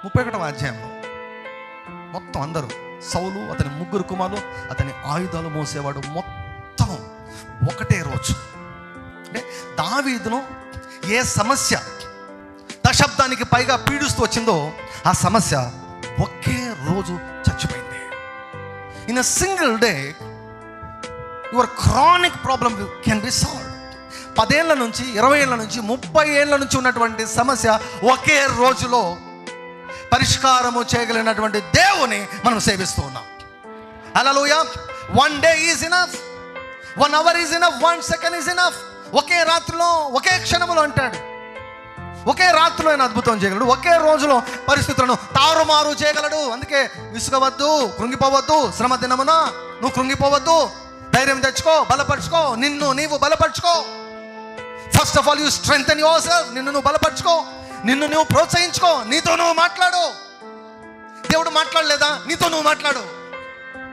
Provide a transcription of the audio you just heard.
31వ అధ్యాయంలో మొత్తం అందరూ, సౌలు, అతని 3 కుమారులు, అతని ఆయుధాలు మోసేవాడు, మొత్తం ఒకటే రోజు. అంటే దావీదును ఏ సమస్య దశాబ్దానికి పైగా పీడిస్తూ వచ్చిందో ఆ సమస్య ఒకే రోజు చచ్చిపోయింది. In a single day your chronic problem can be solved. 10 ఏళ్ళ నుంచి, 20 ఏళ్ళ నుంచి, 30 ఏళ్ళ నుంచి ఉన్నటువంటి సమస్య ఒకే రోజులో పరిష్కారము చేయగలిగినటువంటి దేవుని మనం సేవిస్తూ ఉన్నాం. Hallelujah. 1 day is enough, 1 hour is enough, 1 second is enough. ఒకే రాత్రిలో, ఒకే క్షణములో అంటాడు. ఒకే రాత్రిలో ఆయన అద్భుతం చేయగలడు. ఒకే రోజులో పరిస్థితులను తారుమారు చేయగలడు. అందుకే విసుగవద్దు, కృంగిపోవద్దు. శ్రమ దినమున నువ్వు కృంగిపోవద్దు. ధైర్యం తెచ్చుకో, బలపరుచుకో, నిన్ను నీవు బలపరుచుకో. First of all you strengthen yourself. నిన్ను నువ్వు బలపరుచుకో, నిన్ను నువ్వు ప్రోత్సహించుకో. నీతో నువ్వు మాట్లాడు. దేవుడు మాట్లాడలేదా? నీతో నువ్వు మాట్లాడు.